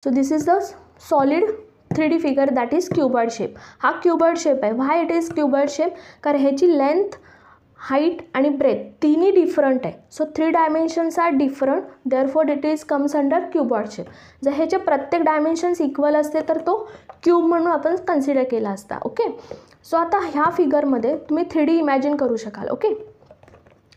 So this is the solid 3D figure that is cuboid shape. हा cuboid shape आहे. Why it is cuboid shape? कारण ह्याची length, height आणि breadth तिन्ही different आहे. So 3 dimensions are different, therefore it is comes under cuboid shape. जर ह्याचे प्रत्येक डायमेन्शन्स इक्वल असते तर तो क्यूब म्हणून आपण कन्सिडर केला असता. ओके, सो आता ह्या फिगरमध्ये तुम्ही 3D इमॅजिन करू शकाल. Okay,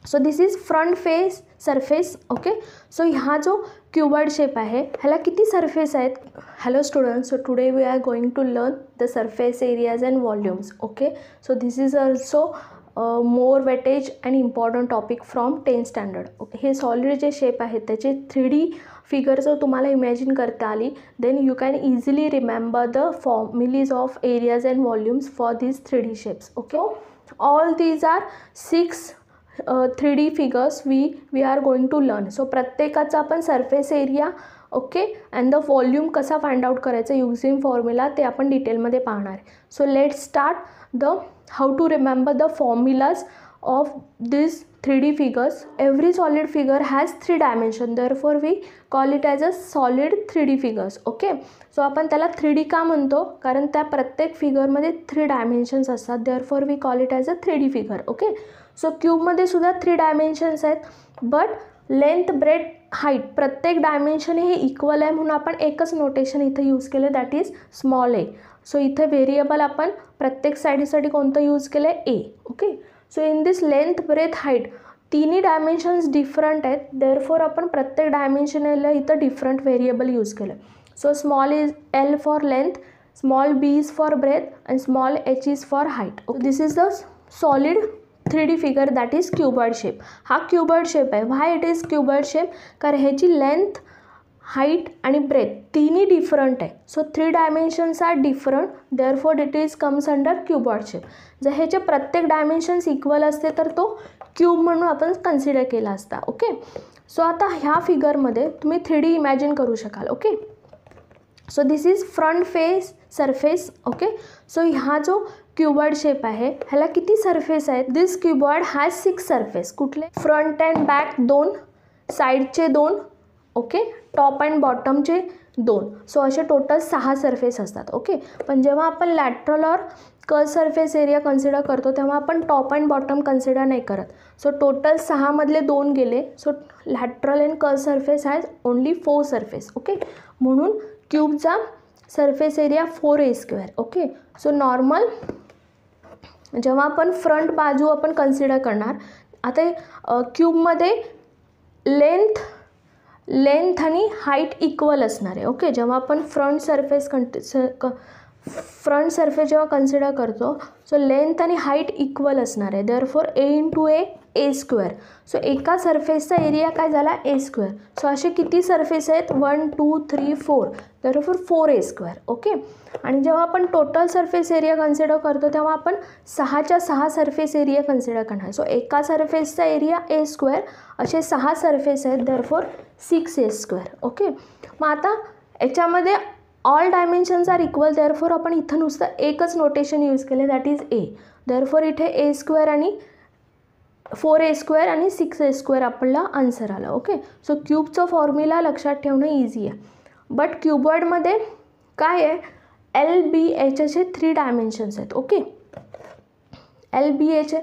so this is front face surface. Okay, so ह्या जो क्यूबॉइड शेप आहे ह्याला किती सरफेस आहेत? Hello students, so today we are going to learn the surface areas and volumes. Okay, so this is also more weightage and important topic from 10th standard. Okay, हे solid जे shape आहेत त्याचे 3D figure जर तुम्हाला imagine करता आली then you can easily remember the फॉर्म्युलीज of areas and volumes for these 3D shapes. Okay, all these are 6 3D figures we are going to learn. So प्रत्येकाचा आपण surface area okay and the volume कसा find out करायचा using formula ते आपण डिटेलमध्ये पाहणार आहे. So let start the how to remember the formulas of this 3D figures. Every solid figure has 3 dimensions, therefore we call it as a solid 3D figures. Okay, so आपण त्याला 3D का म्हणतो? कारण त्या प्रत्येक फिगरमध्ये 3 डायमेन्शन्स असतात, therefore we call it as a 3D figure. Okay, so क्यूबमध्ये सुद्धा 3 डायमेन्शन्स आहेत, बट लेंथ, ब्रेथ, हाईट प्रत्येक डायमेन्शन हे इक्वल आहे म्हणून आपण एकच नोटेशन इथं यूज केलं, that is small a. So इथे व्हेरिएबल आपण प्रत्येक साईडसाठी कोणतं यूज केलं आहे? A. Okay, so in this length, breadth, height तिन्ही डायमेन्शन्स डिफरंट आहेत, देअरफॉर आपण प्रत्येक डायमेन्शनला इथं डिफरंट व्हेरिएबल यूज केलं. So small is L for length, small B is for breadth and small H is for height. This is the solid 3D figure that is cuboid shape. हा cuboid shape आहे. Why it is cuboid shape? कारण ह्याची length, height आणि breadth तिन्ही different आहे. So 3 dimensions are different, therefore it is comes under cuboid shape. जर ह्याचे प्रत्येक डायमेन्शन्स इक्वल असते तर तो क्यूब म्हणून आपण कन्सिडर केला असता. ओके, सो आता ह्या फिगरमध्ये तुम्ही 3D इमॅजिन करू शकाल. Okay, so this is front face surface. Okay, so ह्या जो क्यूबॉइड शेप आहे ह्याला किती सरफेस आहेत? दिस क्यूबॉइड हॅज 6 सरफेस. कुठले? फ्रंट अँड बॅक 2, साईडचे 2, ओके, टॉप अँड बॉटमचे 2. सो असे टोटल 6 सरफेस असतात. ओके, पण जेव्हा आपण लॅटरल और कर्व सरफेस एरिया कन्सिडर करतो तेव्हा आपण टॉप अँड बॉटम कन्सिडर नाही करत. सो टोटल 6 मधले 2 गेले. So lateral and curve surface has only 4 surface. Okay, म्हणून क्यूबचा surface area 4a². Okay, so normal जेव्हा आपण फ्रंट बाजू आपण कन्सिडर करणार, आता क्यूबमध्ये लेंथ आणि हाईट इक्वल असणार आहे. ओके, जेव्हा आपण फ्रंट सरफेस जेव्हा कन्सिडर करतो सो लेंथ आणि हाईट इक्वल असणार आहे, देअरफॉर a × a². सो एका सरफेसचा एरिया काय झाला? a². सो असे किती सरफेस आहेत? 1 2 3 4, देअरफॉर 4a². ओके, आणि जेव्हा आपण टोटल सरफेस एरिया कन्सिडर करतो तेव्हा आपण 6च्या 6 सरफेस एरिया कन्सिडर करणार. सो एका सरफेसचा एरिया a², असे 6 सरफेस आहेत, देअरफॉर 6a². ओके, मग आता याच्यामध्ये all dimensions are equal, therefore आपण इथं नुसतं एकच नोटेशन यूज केले, दॅट इज ए. देअरफॉर इथे a² आणि 4a² आणि 6a² आपल्याला आन्सर आलं. ओके, सो क्यूबचं फॉर्म्युला लक्षात ठेवणं इझी आहे, बट क्यूबॉइडमध्ये काय आहे? LBH असे 3 डायमेन्शन्स आहेत. Okay, LBH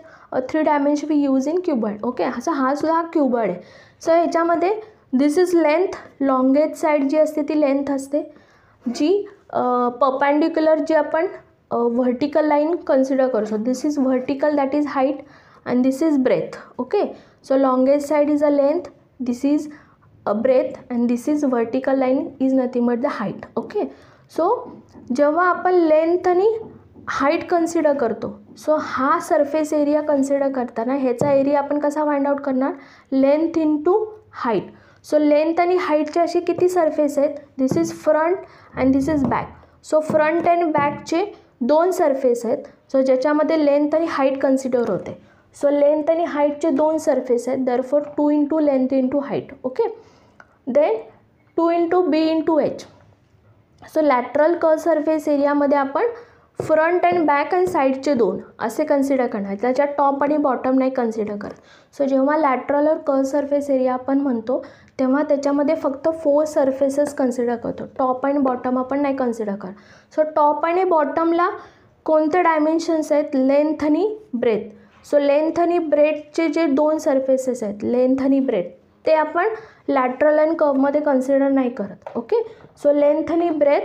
3 dimension we use in cuboid. Okay, हा सुद्धा क्यूबॉइड आहे. सो ह्याच्यामध्ये this is length, longest side जी असते ती लेंथ असते, जी परपेंडिक्युलर जी आपण व्हर्टिकल लाईन कन्सिडर करतो. This is vertical, that is height, and this is breadth. Okay, so longest side is a length, this is a breadth, and this is vertical line is nothing but the height. Okay, so जेव्हा आपण length आणि height consider करतो, so हा surface area consider करताना ह्याचा area आपण कसा find out करणार? Length into height. So length आणि हाईटचे असे किती सरफेस आहेत? This is front and this is back. So front and बॅकचे 2 सरफेस आहेत, सो ज्याच्यामध्ये लेंथ आणि हाईट कन्सिडर होते. सो लेंथ आणि हाईटचे 2 सरफेस आहेत, therefore 2 × length × height. Okay, then 2 × b × h. So lateral curve surface एरियामध्ये आपण फ्रंट अँड बॅक अँड साईडचे 2 असे कन्सिडर करणार, त्याच्यात टॉप आणि बॉटम नाही कन्सिडर करत. सो जेव्हा लॅटरल और कर्व सरफेस एरिया आपण म्हणतो तेव्हा त्याच्यामध्ये फक्त 4 सर्फेसेस कन्सिडर करतो, टॉप आणि बॉटम आपण नाही कन्सिडर करत. सो टॉप आणि बॉटमला कोणते डायमेन्शन्स आहेत, लेंथ आणि ब्रेथ. सो लेंथ आणि ब्रेथचे जे 2 सर्फेसेस आहेत, लेंथ आणि ब्रेथ, ते आपण लॅटरल अँड कर्वमध्ये कन्सिडर नाही करत. ओके, सो लेंथ आणि ब्रेथ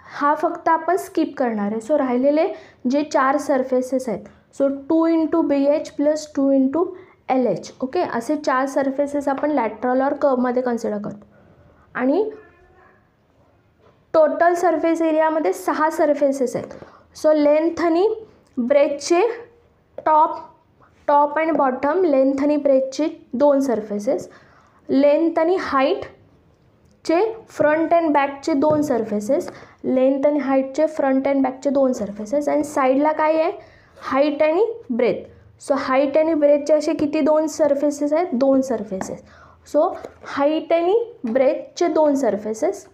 हा फक्त आपण स्किप करणार आहे. सो राहिलेले जे 4 सर्फेसेस आहेत, सो 2 × BH + 2 × LH. ओके, असे 4 सर्फेसेस आपण लॅटरल और कर्वमध्ये कन्सिडर करतो. आणि टोटल सर्फेस एरियामध्ये 6 सर्फेसेस आहेत. सो लेंथ आणि ब्रेथचे टॉप आणि बॉटम, लेंथ आणि ब्रेथचे 2 सर्फेसेस, लेंथ आणि हाईटचे फ्रंट अँड बॅकचे 2 सर्फेसेस, लेंथ आणि हाईटचे फ्रंट अँड बॅकचे 2 सर्फेसेस, आणि साईडला काय आहे, हाईट आणि ब्रेथ. सो हाईट आणि ब्रेथचे असे किती 2 सर्फेसेस आहेत, 2 सर्फेसेस. सो हाईट आणि ब्रेथचे 2 सर्फेसेस,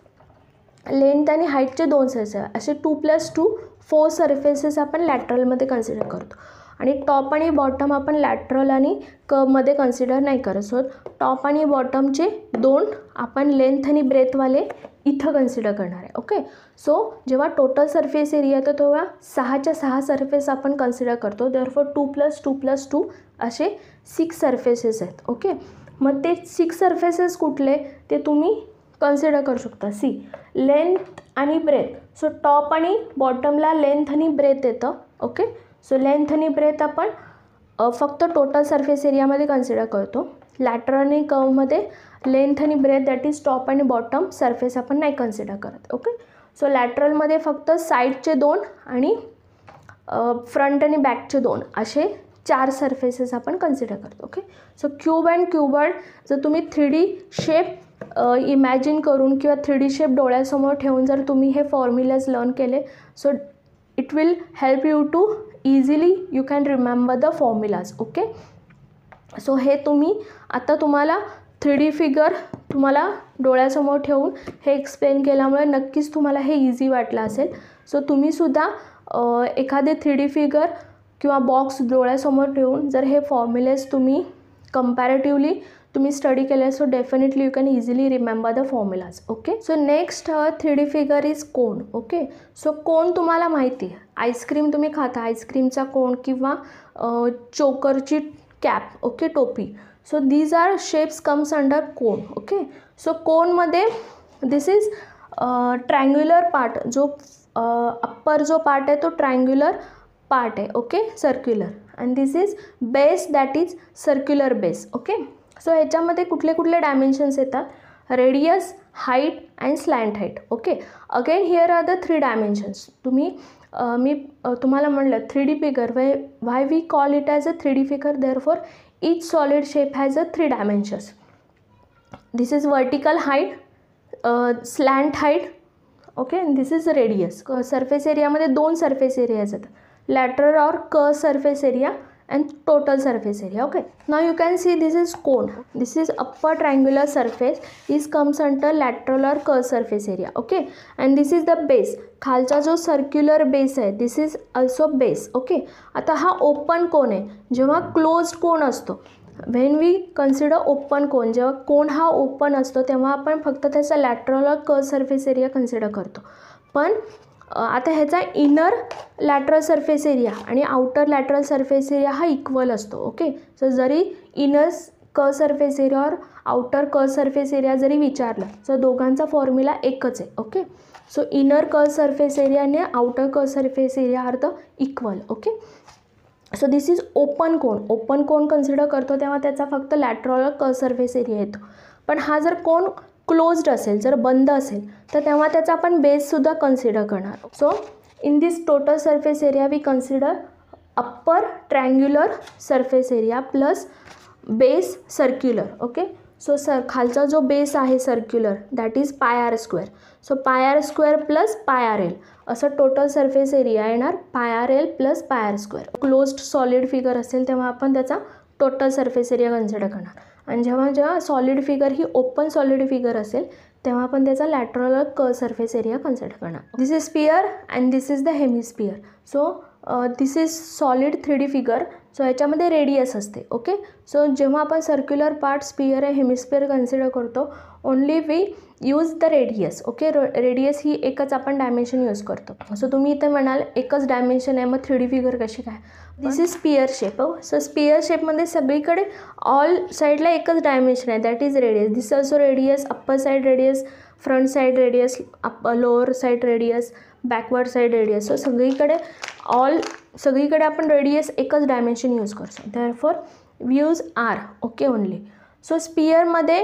लेंथ आणि हाईटचे 2 सर्फेसेस, असे 2 + 2 4 सर्फेसेस आपण लॅटरलमध्ये कन्सिडर करतो. आणि टॉप आणि बॉटम आपण लॅटरल आणि कर्वमध्ये कन्सिडर नाही करत. सो टॉप आणि बॉटमचे 2 आपण लेंथ आणि ब्रेथवाले इथं कन्सिडर करणार आहे. ओके, सो जेव्हा टोटल सर्फेस एरिया येतो तेव्हा 6च्या 6 सर्फेस आपण कन्सिडर करतो. देअरफॉर 2 + 2 + 2 असे 6 सर्फेसेस आहेत. ओके, मग ते 6 सर्फेसेस कुठले ते तुम्ही कन्सिडर करू शकता. लेंथ आणि ब्रेथ. सो टॉप आणि बॉटमला लेंथ आणि ब्रेथ येतं. ओके, सो लेंथ आणि ब्रेथ आपण फक्त टोटल सर्फेस एरियामध्ये कन्सिडर करतो. लॅटरल आणि कर्वमध्ये लेंथ आणि ब्रेथ, दॅट इज टॉप आणि बॉटम सर्फेस आपण नाही कन्सिडर करत. ओके, सो लॅटरलमध्ये फक्त साईडचे 2 आणि फ्रंट आणि बॅकचे 2 असे 4 सर्फेसेस आपण कन्सिडर करतो. Okay, so cube and cuboid जर तुम्ही 3D शेप इमॅजिन करून किंवा 3D शेप डोळ्यासमोर ठेवून जर तुम्ही हे फॉर्म्युलाज लर्न केले, so it will help you to easily you can remember the formulas. Okay, so हे तुम्ही आता तुम्हाला 3D फिगर तुम्हाला डोळ्यासमोर ठेवून हे एक्सप्लेन केल्यामुळे नक्कीच तुम्हाला हे इझी वाटलं असेल. सो तुम्हीसुद्धा एखादे 3D फिगर किंवा बॉक्स डोळ्यासमोर ठेवून जर हे फॉर्म्युलेज तुम्ही कंपॅरेटिव्हली तुम्ही स्टडी केले, so definitely you can easily remember the formulas. Okay, so next 3D figure is cone. Okay, so cone तुम्हाला माहिती आहे, आईस्क्रीम तुम्ही खाता, आईस्क्रीमचा कोन किंवा चोकरची कॅप. ओके, टोपी. So these are shapes comes under cone. Okay, so कोनमध्ये दिस इज ट्रायंग्युलर पार्ट, जो अप्पर जो पार्ट आहे तो ट्रायंग्युलर पार्ट आहे. Okay, circular. And this is base, that is circular base. Okay, so ह्याच्यामध्ये कुठले कुठले डायमेन्शन्स येतात, radius, height and slant height. Okay, again here are the 3 dimensions. मी तुम्हाला म्हणलं 3D figure, why we call it as a 3D figure, therefore each solid shape has a 3 dimensions. This is vertical height, slant height. Okay, and this is radius. Surface area मध्ये 2 surface areas आहेत, lateral or curved surface area and total surface area. Okay, now you can see this is cone. This is upper triangular surface. This comes under lateral or curved surface area. Okay, and this is the base. खालचा जो circular base आहे, दिस is also base. Okay, आता हा open कोन आहे. जेव्हा closed कोन असतो, when we consider open कोन, जेव्हा कोन हा ओपन असतो तेव्हा आपण फक्त त्याचा लॅटरल और कर्व सर्फेस एरिया कन्सिडर करतो. पण आता ह्याचा इनर लॅटरल सर्फेस एरिया आणि आउटर लॅटरल सर्फेस एरिया हा इक्वल असतो. ओके, सो जरी इनर कर्व सर्फेस एरिया और आउटर कर्व सर्फेस एरिया जरी विचारलं तर दोघांचा फॉर्म्युला एकच आहे. Okay, so inner curve surface area आणि outer curve surface area are the equal. Okay, so this is open cone. Open cone consider करतो तेव्हा त्याचा फक्त लॅटरल कर्व सर्फेस एरिया येतो. पण हा जर कोन क्लोज्ड असेल, जर बंद असेल, तर तेव्हा त्याचा आपण बेससुद्धा कन्सिडर करणार. So in this total surface area we consider upper triangular surface area plus base circular. Okay, so खालचा जो बेस आहे circular, that is πr². So πr² plus πrl असं टोटल सर्फेस एरिया येणार, πrl plus πr². Closed solid figure असेल तेव्हा आपण त्याचा total surface area consider करणार. आणि जेव्हा सॉलिड फिगर ही ओपन सॉलिड फिगर असेल तेव्हा आपण त्याचा lateral curve surface area consider करणार. This is sphere and this is the hemisphere. So this is solid 3D figure. So याच्यामध्ये रेडियस असते. ओके, सो जेव्हा आपण सर्क्युलर पार्ट, स्पियर आहे, हेमिस्फिअर कन्सिडर करतो, only we use the radius. Okay, radius ही एकच आपण डायमेन्शन यूज करतो. सो तुम्ही इथे म्हणाल एकच डायमेन्शन आहे, मग 3D फिगर कशी काय? This is sphere shape. So sphere शेपमध्ये सगळीकडे ऑल साईडला एकच डायमेन्शन आहे, that is radius. This also radius, upper side radius, front side radius, lower side radius, backward side radius. So सगळीकडे आपण रेडियस एकच डायमेन्शन यूज करतो. Therefore we use R. Okay, only. So स्पियरमध्ये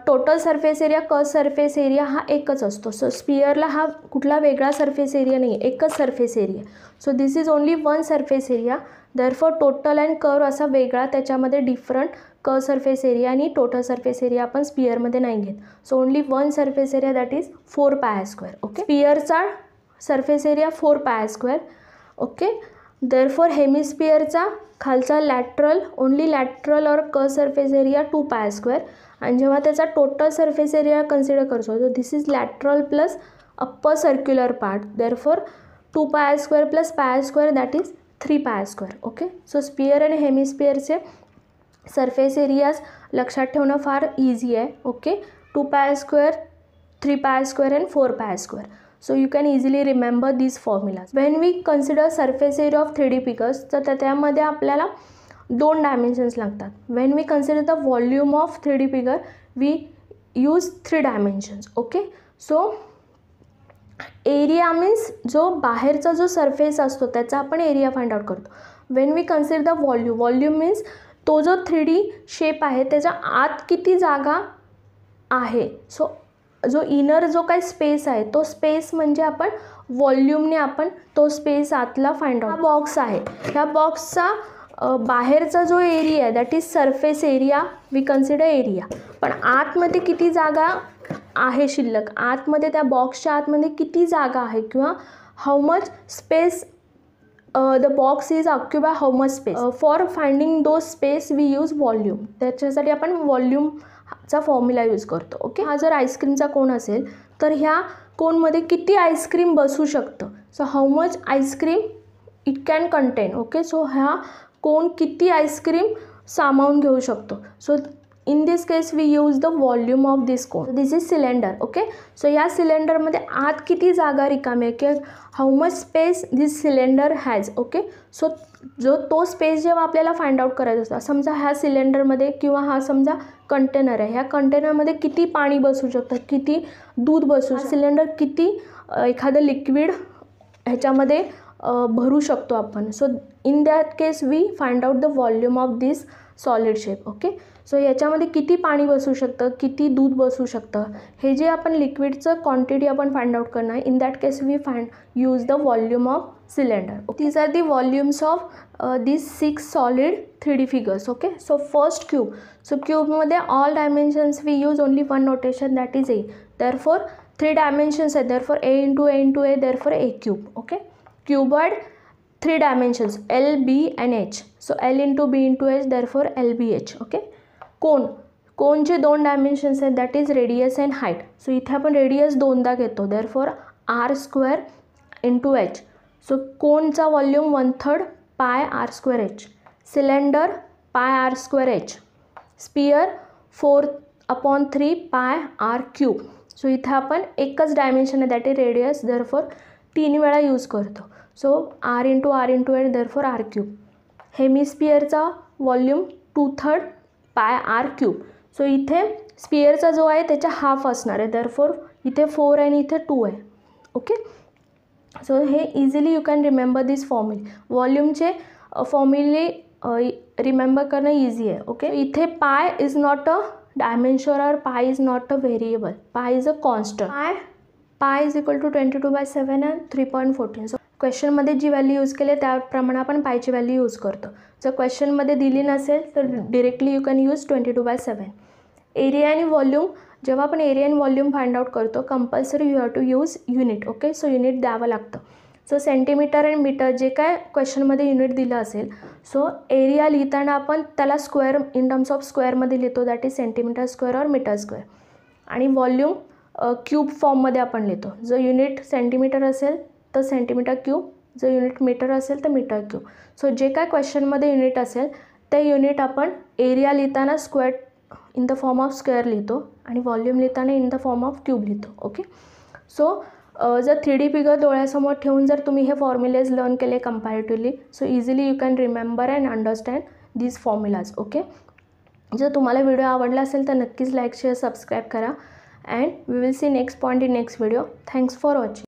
total surface area, curve surface area हा एकच असतो. So स्पियरला हा कुठला वेगळा सरफेस एरिया नाही, एकच surface area. So this is only one surface area. Therefore total and curve असा वेगळा, त्याच्यामध्ये डिफरंट कर्व सरफेस एरिया आणि टोटल सरफेस एरिया आपण स्पियरमध्ये नाही घेत. So only one surface area, that is 4πr². Okay, स्पियरचा surface area 4πr². Okay, therefore हेमिस्फिअरचा खालचा लॅटरल, ओनली लॅटरल और कर्व सरफेस एरिया 2πr². आणि जेव्हा त्याचा टोटल सरफेस एरिया कन्सिडर करतो, so this is lateral plus upper circular part. Therefore 2πr² plus πr², that is 3πr². Okay, so sphere आणि हेमिस्फिअरचे surface areas लक्षात ठेवणं फार इझी आहे. Okay, 2πr², 3πr² and 4πr². So you can easily remember these formulas. When we consider surface area of 3D figures, तर त्यामध्ये आपल्याला 2 dimensions लागतात. When we consider the volume of 3D figure, we use 3 dimensions. Okay, so area means जो बाहेरचा जो surface असतो त्याचा आपण एरिया फाइंड आउट करतो. When we consider the volume, volume means तो जो 3D शेप आहे त्याच्या आत किती जागा आहे. सो जो इनर जो काही स्पेस आहे तो स्पेस म्हणजे आपण व्हॉल्यूमने आपण तो स्पेस आतला फाइंड आउट. हा बॉक्स आहे, ह्या बॉक्सचा बाहेरचा जो एरिया आहे that is surface area, we consider area. पण आतमध्ये किती जागा आहे शिल्लक, आतमध्ये त्या बॉक्सच्या आतमध्ये किती जागा आहे किंवा how much space the box is occupy, how much space. For finding though space we use volume. त्याच्यासाठी आपण व्हॉल्यूम चा फॉर्म्युला यूज करतो. ओके, हा जर आईस्क्रीमचा कोन असेल तर ह्या कोनमध्ये किती आईस्क्रीम बसू शकतं. So how much ice cream it can contain. Okay, so हा कोन किती आईस्क्रीम सामावून घेऊ शकतो. So in this case we use the volume of this cone. This is cylinder. Okay, so या सिलेंडरमध्ये आत किती जागा रिकामी आहे किंवा how much space this cylinder has. Okay, so तो स्पेस जेव्हा आपल्याला फाइंड आउट करायचा असतो, समजा ह्या सिलेंडरमध्ये किंवा हा समजा कंटेनर आहे, ह्या कंटेनरमध्ये किती पाणी बसू शकतं, किती दूध बसू, सिलेंडर किती एखादं लिक्विड ह्याच्यामध्ये भरू शकतो आपण. So in that case we find out the volume of this solid shape. Okay, so याच्यामध्ये किती पाणी बसू शकतं, किती दूध बसू शकतं, हे जे आपण लिक्विडचं क्वांटिटी आपण फाइंड आउट करणार. In that case we use the volume of cylinder. These are the volumes of these 6 solid 3D figures. Okay, so first cube. So cube मध्ये all dimensions we use only one notation, that is a. Therefore 3 dimensions are, therefore a into a into a, therefore a cube. Okay, cuboid 3 dimensions L, B and H. So L into B into H, therefore LBH. Okay, cone, कोनचे 2 dimensions आहेत, that is radius and height. So इथे आपण radius 2दा घेतो, therefore r² into h. So कोनचा volume 1/3 πr²h. Cylinder πr²h. Sphere 4/3 πr³. So इथे आपण एकच डायमेन्शन आहे, दॅट इज रेडियस, देअरफॉर 3 वेळा यूज करतो. So r into h, therefore r³. हेमिस्पियरचा व्हॉल्यूम 2/3 πr³. सो इथे स्पियरचा जो आहे त्याच्या हाफ असणार आहे, देअरफॉर इथे 4 आणि इथे 2 आहे. ओके, सो हे easily you can remember this फॉर्म्युले. व्हॉल्यूमचे फॉर्म्युले रिमेंबर करणं इझी आहे. ओके, इथे pi is not a dimension और pi is not a variable, pi is a constant. Pi is equal to 22/7 and 3.14. So क्वेश्चनमध्ये जी व्हॅल्यू यूज केली त्याप्रमाणे आपण पायची व्हॅल्यू यूज करतो. जर क्वेश्चनमध्ये दिली नसेल तर directly you can use 22/7. Area आणि व्हॉल्यूम, जेव्हा आपण एरिया आणि व्हॉल्यूम फाइंड आउट करतो compulsory you have to use unit. Okay, so unit द्यावं लागतं. सो सेंटीमीटर आणि मीटर जे काय क्वेश्चनमध्ये युनिट दिलं असेल, सो एरिया लिहिताना आपण त्याला स्क्वेअर इन टर्म्स ऑफ स्क्वेअरमध्ये लिहितो, दॅट इज सेंटीमीटर स्क्वेअर और मीटर स्क्वेअर. आणि व्हॉल्यूम क्यूब फॉर्ममध्ये आपण लिहितो. जर युनिट सेंटीमीटर असेल तर सेंटीमीटर क्यूब, जर युनिट मीटर असेल तर मीटर क्यूब. सो जे काय क्वेश्चनमध्ये युनिट असेल ते युनिट आपण एरिया लिहिताना square in the form of square लिहितो आणि व्हॉल्यूम लिहिताना in the form of cube लिहितो. ओके. सो जर 3D फिगर डोळ्यासमोर ठेवून जर तुम्ही हे फॉर्म्युलेज लर्न केले comparatively, so easily you can remember and understand these formulas. Okay. जर तुम्हाला व्हिडिओ आवडला असेल तर नक्कीच लाईक शेअर सबस्क्राईब करा and we will see next point in next video. Thanks for watching.